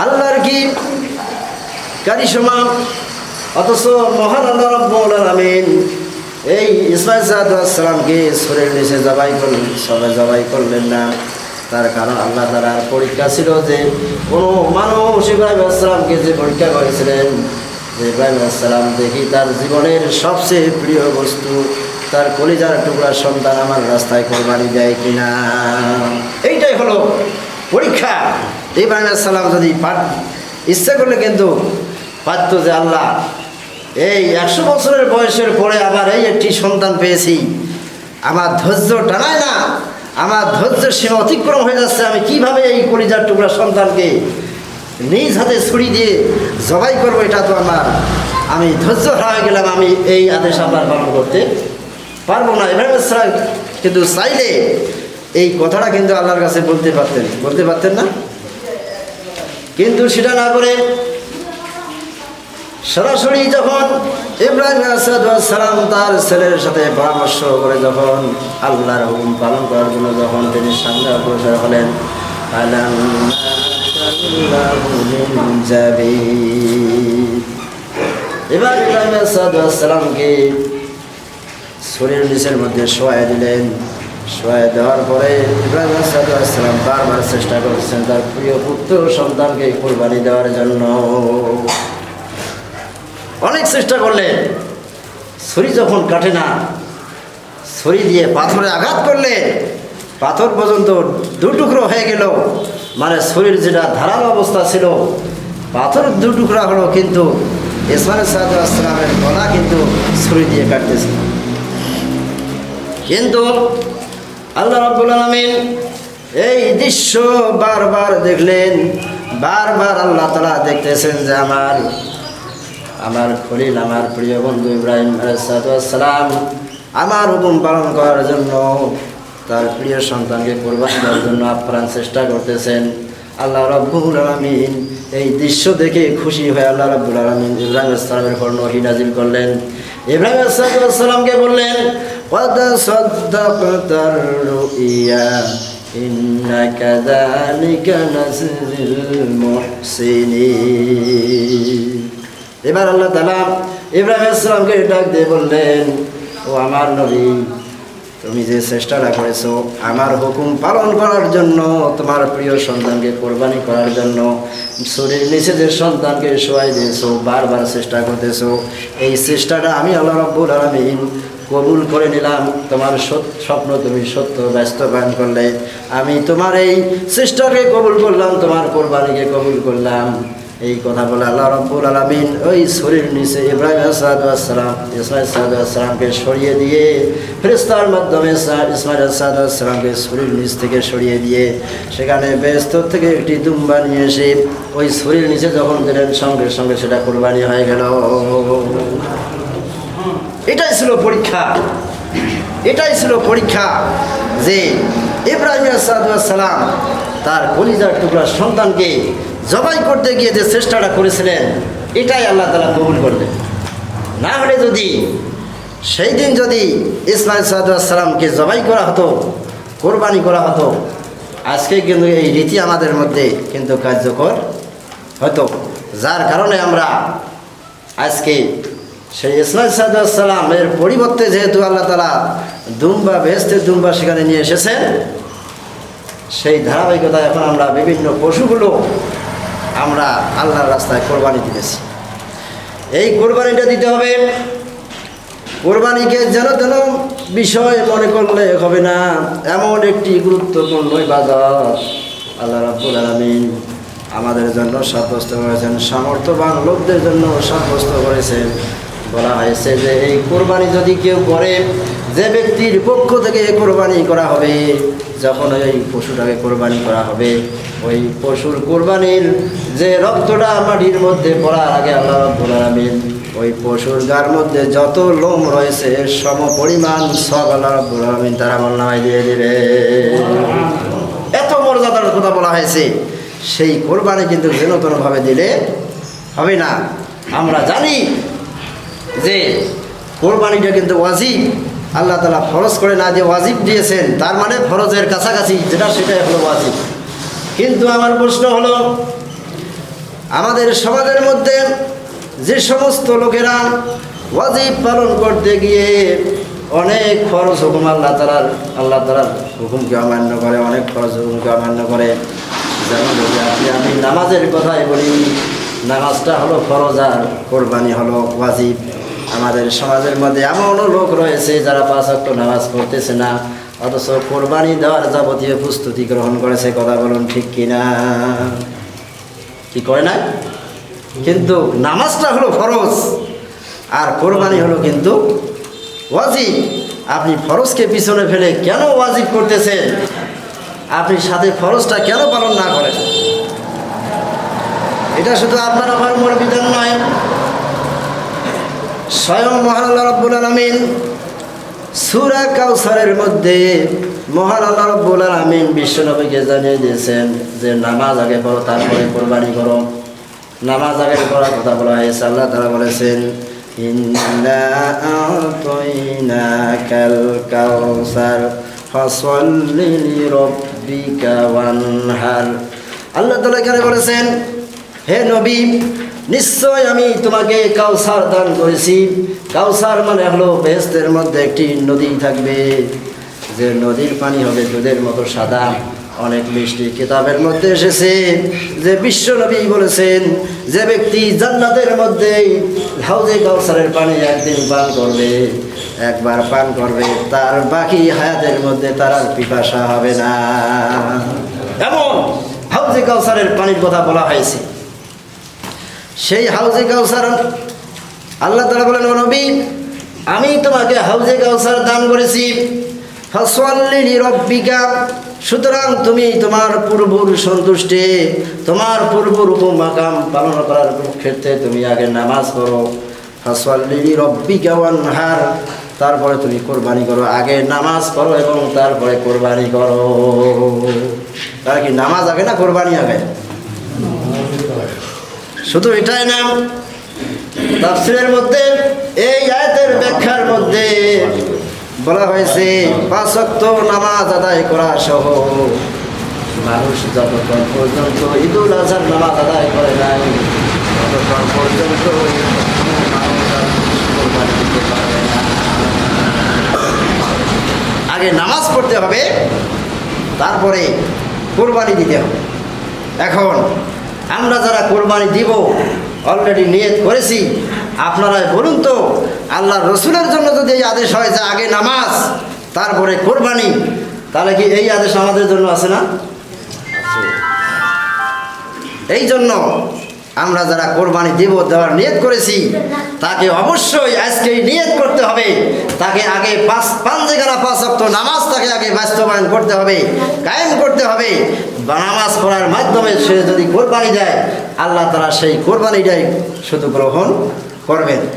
আল্লাহর কি কারিশমা! অথচ মহান আল্লাহ রাব্বুল আলামিন এই ইসমাঈল আলাইহিস সালামকে ছুরির নিচে জবাই করলেন না। তার কারণ আল্লাহ তাআলার পরীক্ষা ছিল যে কোনো মানুষ ইব্রাহিম আলাইহিস সালামকে যে পরীক্ষা করেছিলেন যে ইব্রাহিম আলাইহিস সালাম দেখি তার জীবনের সবচেয়ে প্রিয় বস্তু, তার কলিজার টুকরা সন্তান আমার রাস্তায় কোরবানি দেয় কিনা। এইটাই হলো পরীক্ষা। ইব্রাহিম আলাইহিস সালাম যদি ইচ্ছা করলে কিন্তু পারত যে আল্লাহ এই 100 বছরের বয়সের পরে আবার এই একটি সন্তান পেয়েছি, আমার ধৈর্য টানায় না, আমার ধৈর্যের সীমা অতিক্রম হয়ে যাচ্ছে, আমি কিভাবে এই কলিজার টুকরা সন্তানকে নিজ হাতে ছুরি দিয়ে জবাই করবো, এটা তো আমি ধৈর্য হারিয়ে গেলাম, আমি এই আদেশ আবার পালন করতে পারবো না। ইব্রাহিম আলাইহিস সালাম কিন্তু চাইলে এই কথাটা কিন্তু আল্লাহর কাছে বলতে পারতেন না, কিন্তু সেটা না করে সরাসরি যখন ইব্রাহিম আলাইহিস সালাম তার ছেলের সাথে পরামর্শ করে যখন আল্লাহর হুকুম পালন করার জন্য যখন তিনি সামনে অগ্রসর হলেন, এবার ইব্রাহিম আলাইহিস সালামকে ছুরির নিচের মধ্যে শোয়াই দিলেন। শোয়াই দেওয়ার পরে ইব্রাহিম আলাইহিস সালাম বারবার চেষ্টা করছেন তার প্রিয় পুত্র সন্তানকে কুরবানি দেওয়ার জন্য। অনেক চেষ্টা করলেন, ছুরি যখন কাটে না, ছুরি দিয়ে পাথরে আঘাত করলে পাথর পর্যন্ত দুটুকরো হয়ে গেল, মানে ছুরির যেটা ধারালো অবস্থা ছিল পাথর দুটুকরা হলো, কিন্তু ইসমাঈল আলাইহিস সালামের গলা কিন্তু ছুরি দিয়ে কাটতেছে। কিন্তু আল্লাহ রাব্বুল আলামিন এই দৃশ্য বারবার দেখলেন, বারবার আল্লাহ তাআলা দেখতেছেন যে আমার খলিল, আমার প্রিয় বন্ধু ইব্রাহিম আলাইহিস সালাম আমার হুকুম পালন করার জন্য তার প্রিয় সন্তানকে কোরবানি দেওয়ার জন্য আপ্রাণ চেষ্টা করতেছেন। আল্লাহ রাব্বুল আলামিন এই দৃশ্য দেখে খুশি হয়ে আল্লাহ রাব্বুল আলামিন ইব্রাহিম আলাইহিস সালামের উপর ওহী নাযিল করলেন। ইব্রাহিম আলাইহিস সালামকে বললেন, ওয়াদ সাদ্দাকতার রুইয়া ইন্না কাযালিকা নাজজিল মুহসিনিন। এবার আল্লাহ তাআলা ইব্রাহিম আলাইহিস সালামকে ডাক দিয়ে বললেন, ও আমার নবী, তুমি যে চেষ্টাটা করেছো আমার হুকুম পালন করার জন্য, তোমার প্রিয় সন্তানকে কোরবানি করার জন্য ছুরির নিচে যে সন্তানকে শোয়াই দিয়েছো, বারবার চেষ্টা করতেছো, এই চেষ্টাটা আমি আল্লাহ রাব্বুল আলামিন কবুল করে নিলাম। তোমার স্বপ্ন তুমি সত্য বাস্তবায়ন করলে, আমি তোমার এই চেষ্টাকে কবুল করলাম, তোমার কোরবানিকে কবুল করলাম। এই কথা বলে আল্লাহ রাব্বুল আলামিন ওই ছুরির নিচে ইব্রাহিম আলাইহিস সালামকে সরিয়ে দিয়ে, ফেরেশতার মাধ্যমে ইসমাঈল আলাইহিস সালামকে ছুরির নিচ থেকে সরিয়ে দিয়ে সেখানে বেহেশত থেকে একটি দুম্বা নিয়ে এসে ওই ছুরির নিচে যখন দিলেন, সঙ্গে সঙ্গে সেটা কোরবানি হয়ে গেল। এটাই ছিল পরীক্ষা, এটাই ছিল পরীক্ষা যে ইব্রাহিম আলাইহিস সালাম তার কলিজার টুকরা সন্তানকে জবাই করতে গিয়ে যে চেষ্টাটা করেছিলেন, এটাই আল্লাহ তাআলা কবুল করলেন। না হলে যদি সেই দিন যদি ইসমাঈল আলাইহিস সালামকে জবাই করা হতো, কোরবানি করা হতো, আজকে কিন্তু এই রীতি আমাদের মধ্যে কিন্তু কার্যকর হতো, যার কারণে আমরা আজকে সেই ইসমাঈল আলাইহিস সালামের পরিবর্তে যেহেতু আল্লাহ তাআলা দুম্বা, বেহেশতের দুম্বা সেখানে নিয়ে এসেছেন, সেই ধারাবাহিকতায় এখন আমরা বিভিন্ন পশুগুলো আমরা আল্লাহর রাস্তায় কোরবানি দিতেছি। এই কোরবানিটা দিতে হবে, কোরবানিকে যেন তেন বিষয় মনে করলে হবে না, এমন একটি গুরুত্বপূর্ণ ইবাদত আল্লাহ রাব্বুল আলামিন আমাদের জন্য সাব্যস্ত করেছেন, সামর্থ্যবান লোকদের জন্য সাব্যস্ত করেছেন। বলা হয়েছে যে এই কোরবানি যদি কেউ করে, যে ব্যক্তির পক্ষ থেকে কোরবানি করা হবে, যখন ওই পশুটাকে কোরবানি করা হবে, ওই পশুর কোরবানির যে রক্তটা মাটির মধ্যে পড়ার আগে আল্লাহ রাব্বুল আলামিন ওই পশুর গার মধ্যে যত লোম রয়েছে সম পরিমাণ সব আল্লাহ রাব্বুল আলামিন তার আমলনামায় দিয়ে দিবে। এত মর্যাদার কথা বলা হয়েছে। সেই কোরবানি কিন্তু যেন তেনভাবে দিলে হবে না। আমরা জানি যে কোরবানিটা কিন্তু ওয়াজিব, আল্লাহ তাআলা ফরজ করে না দিয়ে ওয়াজিব দিয়েছেন, তার মানে ফরজের কাছাকাছি যেটা সেটাই হলো ওয়াজিব। কিন্তু আমার প্রশ্ন হলো, আমাদের সমাজের মধ্যে যে সমস্ত লোকেরা ওয়াজিব পালন করতে গিয়ে অনেক ফরজ হুকুম আল্লাহ তাআলার হুকুমকে অমান্য করে, অনেক ফরজ হুকুমকে অমান্য করে। যেমন যদি আমি নামাজের কথাই বলি, নামাজটা হলো ফরজ আর কোরবানি হলো ওয়াজিব। আমাদের সমাজের মধ্যে এমনও লোক রয়েছে যারা 5 ওয়াক্ত নামাজ পড়তেছে না, অথচ কোরবানি দেওয়ার যাবতীয় প্রস্তুতি গ্রহণ করেছে। কথা বলুন ঠিক কিনা? কি করে না? কিন্তু নামাজটা হলো ফরজ আর কোরবানি হলো কিন্তু ওয়াজিব। আপনি ফরজকে পিছনে ফেলে কেন ওয়াজিব করতেছেন? আপনি সাথে ফরজটা কেন পালন না করেন? এটা শুধু আপনার আমার উপর বিধান নয়, স্বয়ং মহান আল্লাহ রাব্বুল আলামিন সূরা কাউসারের মধ্যে মহান আল্লাহ রাব্বুল আলামিন বিশ্বনবীকে জানিয়ে দিয়েছেন যে নামাজ আগে পড়ো, তারপরে কোরবানি করো। নামাজ আগে পড়ার কথা বলা হয়েছে। আল্লাহ তাআলা বলেছেন, ইন্না আ'তাইনাকাল কাউসার ফাসাল্লি লিরাব্বিকা ওয়ানহার। আল্লাহ তাআলা এখানে বলেছেন, হে নবী, নিশ্চয় আমি তোমাকে কাউসার দান করেছি। কাউসার মানে হলো বেহেশতের মধ্যে একটি নদী থাকবে, যে নদীর পানি হবে দুধের মতো সাদা, অনেক মিষ্টি। কিতাবের মধ্যে এসেছে যে বিশ্ব নবী বলেছেন, যে ব্যক্তি জান্নাতের মধ্যে হাউজে কাউসারের পানি একদিন পান করবে, একবার পান করবে, তার বাকি হায়াতের মধ্যে তার আর পিপাসা হবে না। এমন হাউজে কাউসারের পানির কথা বলা হয়েছে। সেই হাউজে কাউসার আল্লাহ তাআলা বলেন, ও নবী, আমি তোমাকে হাউজে কাউসার দান করেছি। ফাসাল্লি লিরাব্বিকা, সুতরাং তুমি তোমার পূর্বর সন্তুষ্টে, তোমার পূর্বর হুকুম মাকাম পালন করার ক্ষেত্রে তুমি আগে নামাজ পড়ো। ফাসাল্লি লিরাব্বিকা ওয়ানহার, তারপরে তুমি কোরবানি করো। আগে নামাজ পড়ো এবং তারপরে কোরবানি করো। তার কি নামাজ আগে না কোরবানি আগে? শুধু এটাই না, তাফসীরের মধ্যে এই আয়াতের ব্যাখ্যার মধ্যে বলা হয়েছে 5 ওয়াক্ত নামাজ আদায় করা সহ মানুষ যতক্ষণ পর্যন্ত ঈদুল আজহার নামাজ আদায় করে নাই, ততক্ষণ পর্যন্ত কোরবানি দিতে পারবে না। আগে নামাজ পড়তে হবে, তারপরে কোরবানি দিতে হবে। এখন আমরা যারা কোরবানি দিব অলরেডি নিয়ত করেছি, আপনারা বলুন তো, আল্লাহ রসুলের জন্য যদি এই আদেশ হয় যে আগে নামাজ তারপরে কোরবানি, তাহলে কি এই আদেশ আমাদের জন্য আছে না? এই জন্য আমরা যারা কোরবানি দেওয়ার নিয়ত করেছি, তাকে অবশ্যই আজকেই নিয়ত করতে হবে। তাকে আগে 5 ওয়াক্ত নামাজ তাকে আগে বাস্তবায়ন করতে হবে, কায়েম করতে হবে। নামাজ পড়ার মাধ্যমে সে যদি কোরবানি দেয়, আল্লাহ তাআলা সেই কোরবানিটাই শুধু গ্রহণ করবেন।